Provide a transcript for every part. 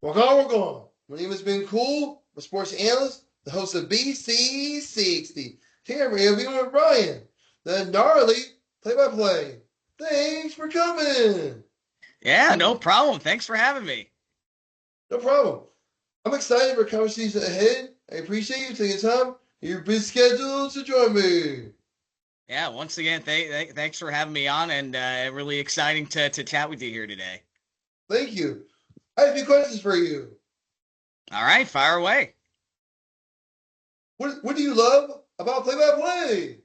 Welcome. My name has been Cool, I'm a sports analyst, the host of BC-60. Here we are with Brian, the gnarly play-by-play. Thanks for coming. Yeah, no problem. Thanks for having me. No problem. I'm excited for conversations ahead. I appreciate you taking time. Your busy schedule to join me. Yeah, once again, thanks for having me on, and really exciting to chat with you here today. Thank you. I have a few questions for you. All right, fire away. What do you love about play-by-play?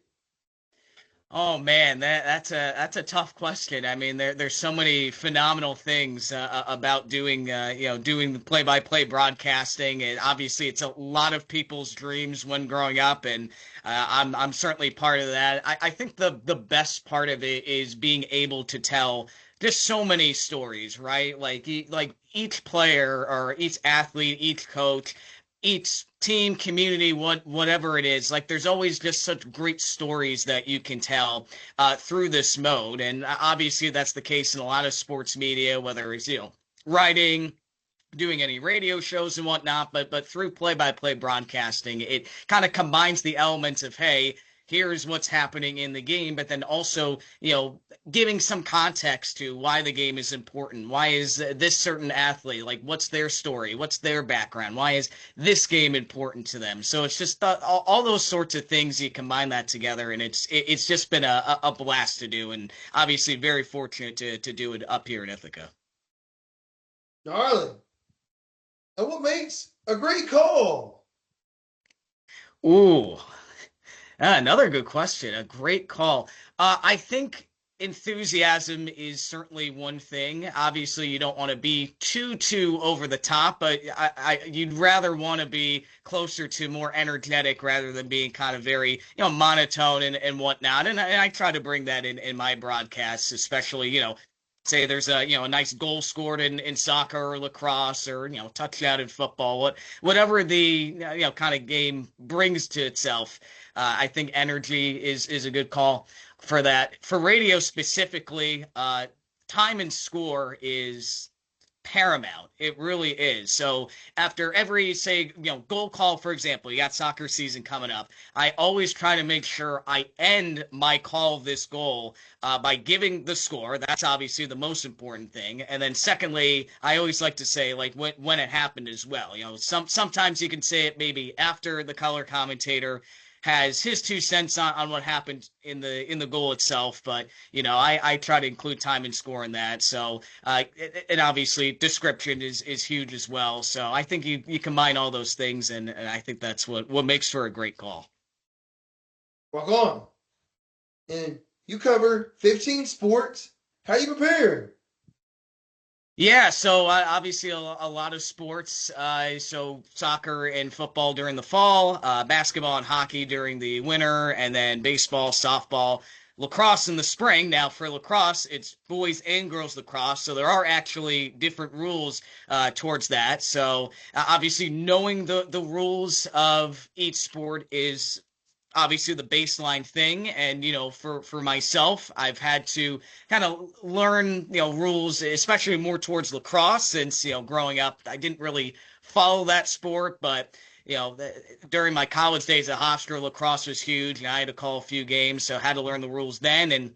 Oh man, that's a tough question. I mean, there's so many phenomenal things about doing the play-by-play broadcasting, and obviously it's a lot of people's dreams when growing up, and I'm certainly part of that. I think the best part of it is being able to tell just so many stories, right? Like each player or each athlete, each coach, each team, community, whatever it is, like there's always just such great stories that you can tell through this mode, and obviously that's the case in a lot of sports media, whether it's writing, doing any radio shows and whatnot, but through play-by-play broadcasting, it kind of combines the elements of, hey, here's what's happening in the game, but then also, giving some context to why the game is important. Why is this certain athlete, like, what's their story? What's their background? Why is this game important to them? So it's just all those sorts of things. You combine that together, and it's just been a blast to do, and obviously very fortunate to do it up here in Ithaca. Darling. And what makes a great call? Ooh, another good question. A great call. I think enthusiasm is certainly one thing. Obviously, you don't want to be too over the top, but you'd rather want to be closer to more energetic rather than being kind of very, monotone and whatnot. And I try to bring that in my broadcasts, especially, say there's a nice goal scored in soccer or lacrosse or touchdown in football, whatever the kind of game brings to itself. I think energy is a good call for that. For radio specifically, time and score is paramount. It really is. So after every, say, goal call, for example, you got soccer season coming up. I always try to make sure I end my call of this goal by giving the score. That's obviously the most important thing. And then secondly, I always like to say like when it happened as well. Sometimes you can say it maybe after the color commentator has his 2 cents on what happened in the goal itself, but I try to include time and score in that. So and obviously description is huge as well. So I think you combine all those things, and I think that's what makes for a great call. Walk on. And you cover 15 sports. How you prepare? Yeah, so obviously a lot of sports. So soccer and football during the fall, basketball and hockey during the winter, and then baseball, softball, lacrosse in the spring. Now for lacrosse, it's boys and girls lacrosse, so there are actually different rules towards that. So obviously knowing the rules of each sport is obviously the baseline thing, and for myself, I've had to kind of learn rules, especially more towards lacrosse, since growing up I didn't really follow that sport, but during my college days at Hofstra, lacrosse was huge, and I had to call a few games, so I had to learn the rules then. And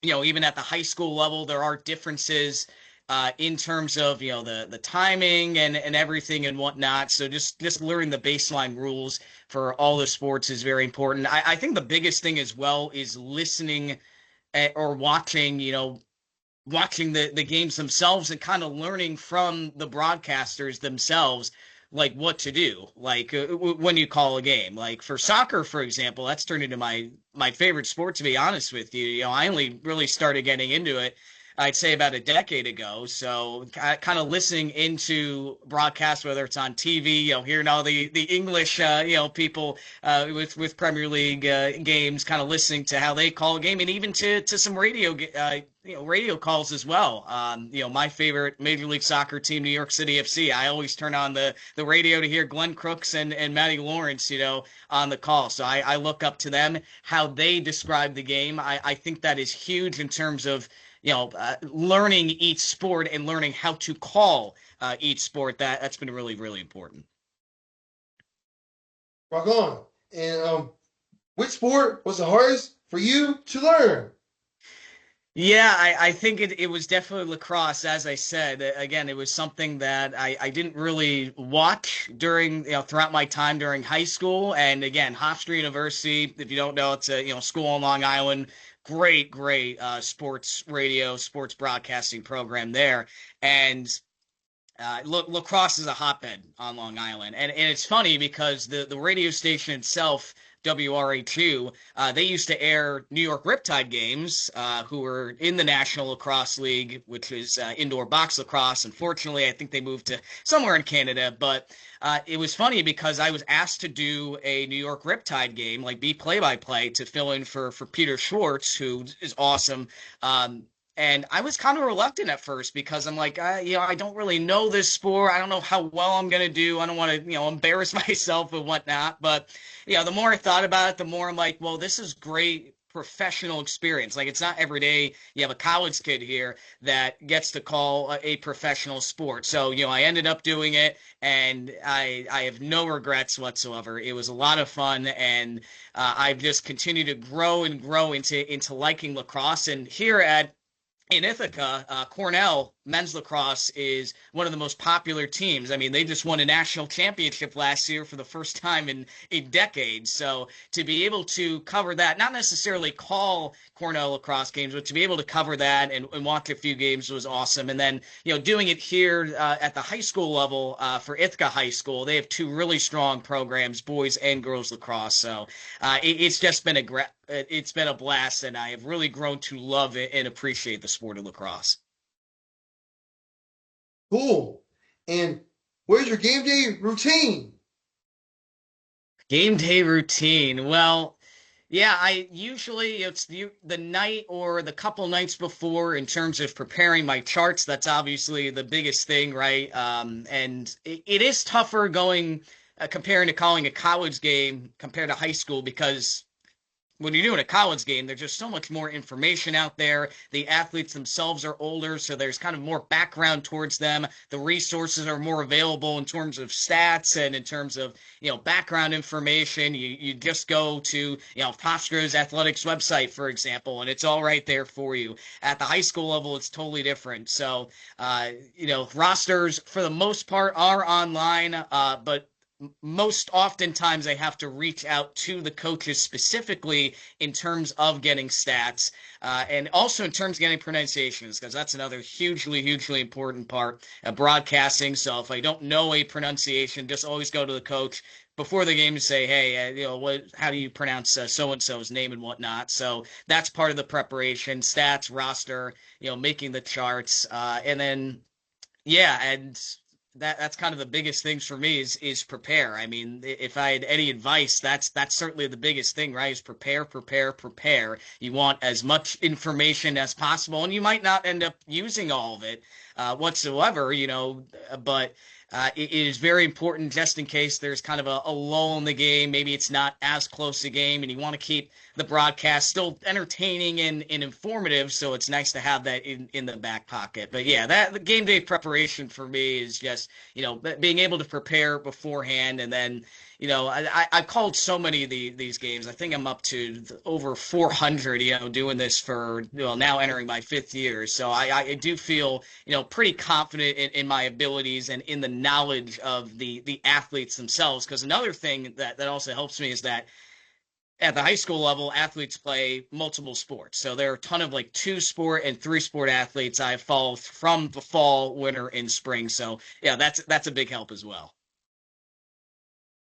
even at the high school level, there are differences in terms of the timing and everything and whatnot. So just learning the baseline rules for all the sports is very important. I think the biggest thing as well is listening or watching, watching the games themselves and kind of learning from the broadcasters themselves, like what to do, like when you call a game. Like for soccer, for example, that's turned into my favorite sport, to be honest with you. I only really started getting into it, I'd say, about a decade ago. So kind of listening into broadcasts, whether it's on TV, hearing all the English, people with Premier League games, kind of listening to how they call a game, and even to some radio calls as well. My favorite Major League Soccer team, New York City FC. I always turn on the radio to hear Glenn Crooks and Matty Lawrence, on the call. So I look up to them, how they describe the game. I think that is huge in terms of learning each sport and learning how to call each sport. That's been really, really important. Rock on. And which sport was the hardest for you to learn? Yeah, I think it was definitely lacrosse. As I said, again, it was something that I didn't really watch during, throughout my time during high school. And again, Hofstra University, if you don't know, it's a, school on Long Island. Great, great sports radio, sports broadcasting program there. And lacrosse is a hotbed on Long Island, and it's funny because the radio station itself, WRA2, they used to air New York Riptide games, who were in the National Lacrosse League, which is indoor box lacrosse. Unfortunately, I think they moved to somewhere in Canada, but it was funny because I was asked to do a New York Riptide game, like be play-by-play to fill in for Peter Schwartz, who is awesome. And I was kind of reluctant at first because I'm like, I don't really know this sport. I don't know how well I'm going to do. I don't want to, embarrass myself and whatnot. But, the more I thought about it, the more I'm like, well, this is great professional experience. Like, it's not every day you have a college kid here that gets to call a professional sport. So, I ended up doing it, and I have no regrets whatsoever. It was a lot of fun, and I've just continued to grow and grow into liking lacrosse. And here in Ithaca, Cornell men's lacrosse is one of the most popular teams. I mean, they just won a national championship last year for the first time in decades. So to be able to cover that, not necessarily call Cornell lacrosse games, but to be able to cover that and watch a few games was awesome. And then, doing it here at the high school level for Ithaca High School, they have two really strong programs, boys and girls lacrosse. So it's just been it's been a blast, and I have really grown to love it and appreciate the sport of lacrosse. Cool. And where's your game day routine? Game day routine. Well, yeah, I usually it's the night or the couple nights before in terms of preparing my charts. That's obviously the biggest thing, right? And it is tougher going comparing to calling a college game compared to high school because when you're doing a college game, there's just so much more information out there. The athletes themselves are older, so there's kind of more background towards them. The resources are more available in terms of stats and in terms of, background information. You just go to, Hofstra's athletics website, for example, and it's all right there for you. At the high school level, it's totally different. So, rosters for the most part are online, but most oftentimes I have to reach out to the coaches specifically in terms of getting stats and also in terms of getting pronunciations, because that's another hugely, hugely important part of broadcasting. So if I don't know a pronunciation, just always go to the coach before the game to say, hey, how do you pronounce so-and-so's name and whatnot? So that's part of the preparation, stats, roster, making the charts, and then, yeah, and that's kind of the biggest things for me is prepare. I mean, if I had any advice, that's certainly the biggest thing, right? Is prepare, prepare, prepare. You want as much information as possible, and you might not end up using all of it whatsoever, but it is very important just in case there's kind of a lull in the game. Maybe it's not as close a game, and you want to keep the broadcast still entertaining and informative. So it's nice to have that in the back pocket. But yeah, the game day preparation for me is just, being able to prepare beforehand. And then, I've called so many of these games. I think I'm up to over 400, doing this for, now entering my fifth year. So I do feel, pretty confident in my abilities and in the knowledge of the athletes themselves. Because another thing that also helps me is that at the high school level, athletes play multiple sports. So there are a ton of like 2-sport and 3-sport athletes I follow from the fall, winter, and spring. So yeah, that's a big help as well.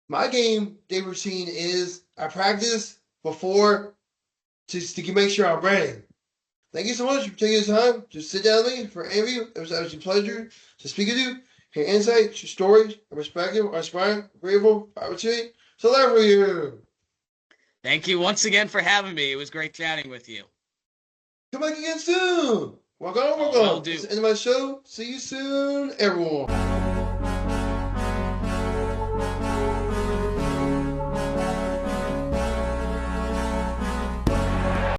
My game day routine is I practice before to make sure I'm ready. Thank you so much for taking the time to sit down with me for an interview. It was absolutely a pleasure to speak with you, hear insights, your stories, and perspective are inspiring, grateful, opportunity. So there for you. Thank you once again for having me. It was great chatting with you. Come back again soon. Walk on, walk Will on. do. That's the end of my show. See you soon, everyone.